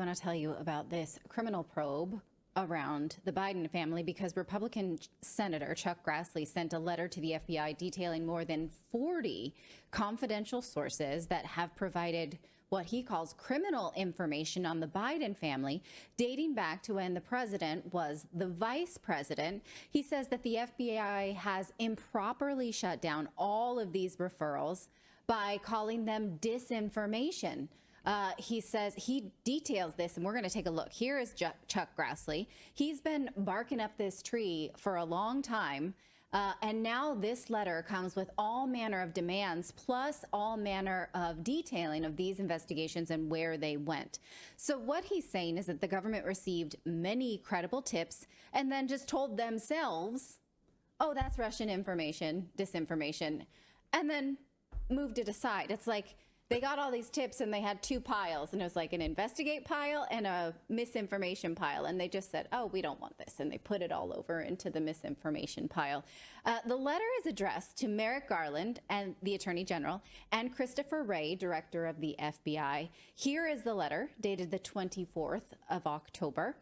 want to tell you about this criminal probe around the Biden family because Republican Senator Chuck Grassley sent a letter to the FBI detailing more than 40 confidential sources that have provided what he calls criminal information on the Biden family, dating back to when the president was the vice president. He says that the FBI has improperly shut down all of these referrals by calling them disinformation. He says he details this, and we're going to take a look. Here is Chuck Grassley. He's been barking up this tree for a long time. And now this letter comes with all manner of demands, plus all manner of detailing of these investigations and where they went. So what he's saying is that the government received many credible tips and then just told themselves, oh, that's Russian information, disinformation, and then moved it aside. It's like they got all these tips and they had two piles, and it was like an investigate pile and a misinformation pile. And they just said, oh, we don't want this. And they put it all over into the misinformation pile. The letter is addressed to Merrick Garland and the Attorney General and Christopher Wray, Director of the FBI. Here is the letter dated the 24th of October.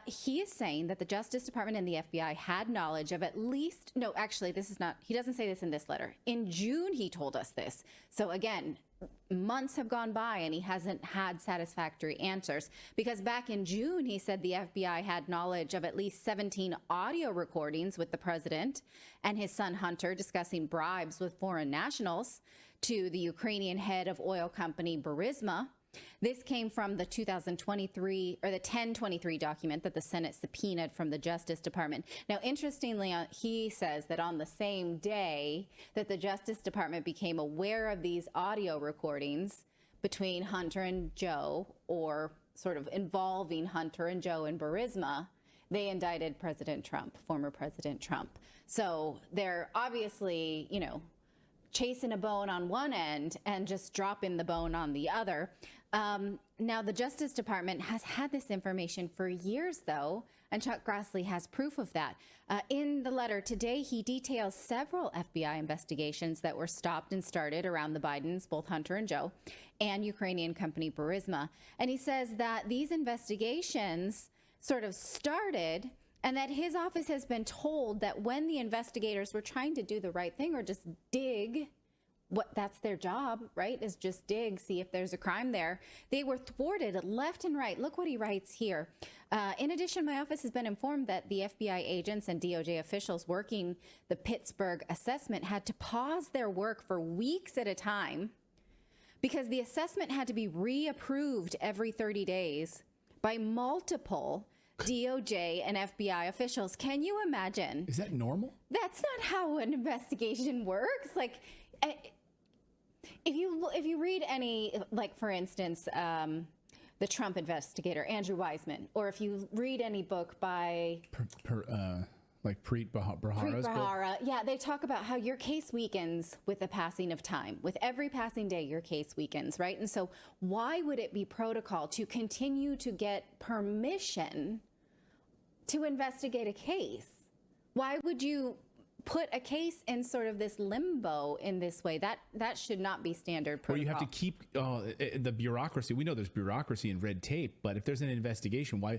He is saying that the Justice Department and the FBI had knowledge of at least, no, actually, this is not, he doesn't say this in this letter. In June, he told us this. So again, months have gone by and he hasn't had satisfactory answers, because back in June, he said the FBI had knowledge of at least 17 audio recordings with the president and his son Hunter discussing bribes with foreign nationals to the Ukrainian head of oil company Burisma. This came from the 2023 or the 1023 document that the Senate subpoenaed from the Justice Department. Now, interestingly, he says that on the same day that the Justice Department became aware of these audio recordings between Hunter and Joe, or sort of involving Hunter and Joe and Burisma, they indicted President Trump, former President Trump. So they're obviously, you know, chasing a bone on one end and just dropping the bone on the other. Now, the Justice Department has had this information for years, though, and Chuck Grassley has proof of that. In the letter today, he details several FBI investigations that were stopped and started around the Bidens, both Hunter and Joe, and Ukrainian company Burisma. And he says that these investigations sort of started, and that his office has been told that when the investigators were trying to do the right thing or just dig, what that's their job, right, is just dig, see if there's a crime there, they were thwarted left and right. Look what he writes here. In addition, my office has been informed that the FBI agents and DOJ officials working the Pittsburgh assessment had to pause their work for weeks at a time because the assessment had to be reapproved every 30 days by multiple DOJ and FBI officials. Can you imagine? Is that normal? That's not how an investigation works. Like, if you read any, like, for instance, the Trump investigator, Andrew Weissman, or if you read any book by like Preet Bharara's book. Yeah, they talk about how your case weakens with the passing of time. With every passing day, your case weakens, right? And so why would it be protocol to continue to get permission to investigate a case? Why would you put a case in sort of this limbo in this way? That should not be standard protocol. Or you have to keep the bureaucracy. We know there's bureaucracy and red tape, but if there's an investigation, why...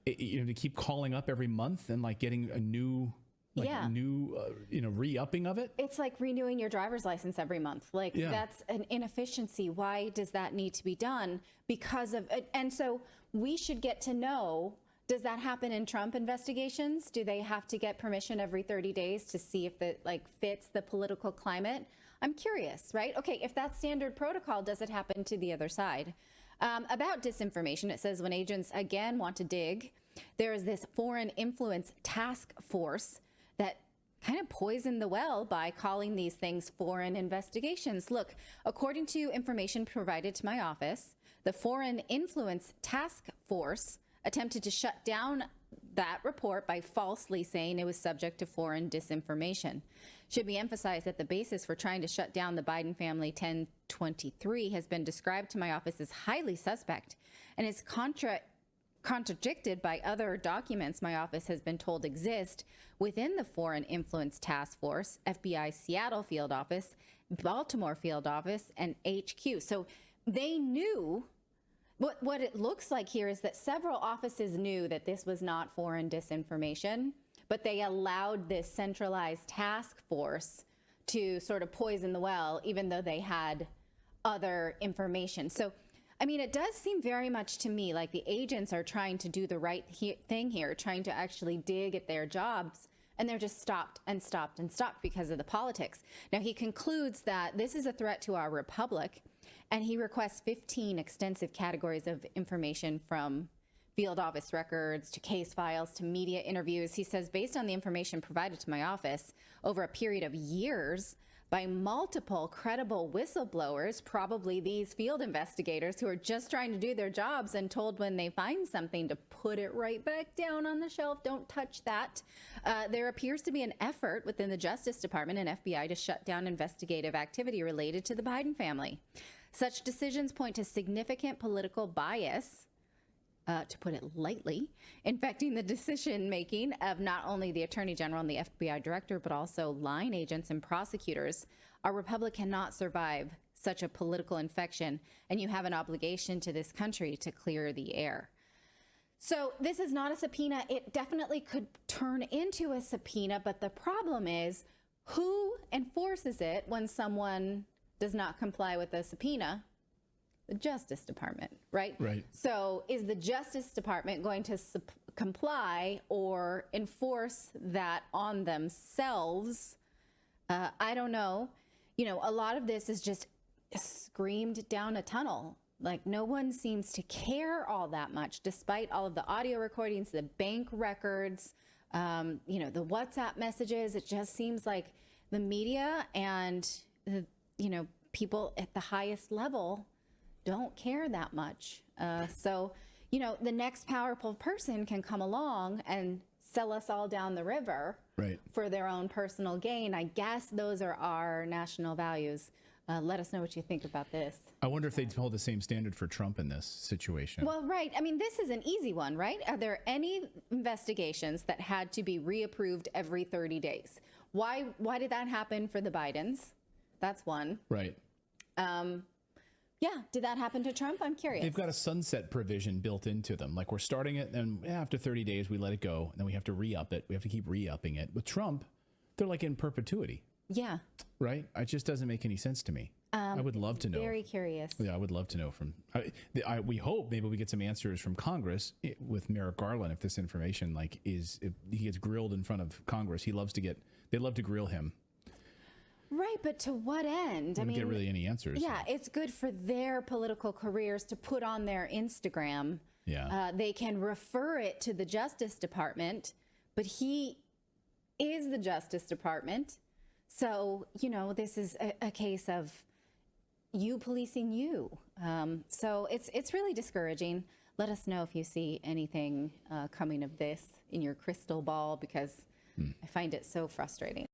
to keep calling up every month and like getting a new, re-upping of it. It's like renewing your driver's license every month. Like, that's an inefficiency. Why does that need to be done? Because of it. And so we should get to know, does that happen in Trump investigations? Do they have to get permission every 30 days to see if it fits the political climate? I'm curious, right? Okay, if that's standard protocol, does it happen to the other side? About disinformation, it says when agents again want to dig, there is this foreign influence task force that kind of poisoned the well by calling these things foreign investigations. Look, according to information provided to my office, the foreign influence task force attempted to shut down that report by falsely saying it was subject to foreign disinformation. Should be emphasized that the basis for trying to shut down the Biden family 1023 has been described to my office as highly suspect and is contradicted by other documents my office has been told exist within the Foreign Influence Task Force, FBI Seattle field office, Baltimore field office, and HQ. So they knew What it looks like here is that several offices knew that this was not foreign disinformation, but they allowed this centralized task force to sort of poison the well, even though they had other information. So, I mean, it does seem very much to me like the agents are trying to do the right thing here, trying to actually dig at their jobs, and they're just stopped and stopped and stopped because of the politics. Now, he concludes that this is a threat to our republic, and he requests 15 extensive categories of information, from field office records to case files to media interviews. He says, based on the information provided to my office over a period of years by multiple credible whistleblowers, probably these field investigators who are just trying to do their jobs and told when they find something to put it right back down on the shelf, don't touch that. There appears to be an effort within the Justice Department and FBI to shut down investigative activity related to the Biden family. Such decisions point to significant political bias, to put it lightly, infecting the decision-making of not only the Attorney General and the FBI Director, but also line agents and prosecutors. Our republic cannot survive such a political infection, and you have an obligation to this country to clear the air. So this is not a subpoena. It definitely could turn into a subpoena, but the problem is, who enforces it when someone does not comply with the subpoena? The Justice Department, right? Right. So is the Justice Department going to comply or enforce that on themselves? I don't know. You know, a lot of this is just screamed down a tunnel. Like, no one seems to care all that much, despite all of the audio recordings, the bank records, you know, the WhatsApp messages. It just seems like the media and, you know, people at the highest level don't care that much. So, you know, the next powerful person can come along and sell us all down the river, right, for their own personal gain. I guess those are our national values. Let us know what you think about this. I wonder if they'd hold the same standard for Trump in this situation. Well, right. I mean, this is an easy one, right? Are there any investigations that had to be reapproved every 30 days? Why did that happen for the Bidens? That's one. Right. Yeah, did that happen to Trump? I'm curious. They've got a sunset provision built into them. Like, we're starting it, and after 30 days, we let it go, and then we have to re-up it. We have to keep re-upping it. With Trump, they're like in perpetuity. Yeah. Right? It just doesn't make any sense to me. I would love to know. Very curious. Yeah, I would love to know from. We hope maybe we get some answers from Congress with Merrick Garland if this information if he gets grilled in front of Congress. They love to grill him. Right, but to what end? I mean, get really any answers. Yeah, it's good for their political careers to put on their Instagram. Yeah. They can refer it to the Justice Department, but he is the Justice Department. So, you know, this is a case of you policing you. So it's really discouraging. Let us know if you see anything coming of this in your crystal ball, because I find it so frustrating.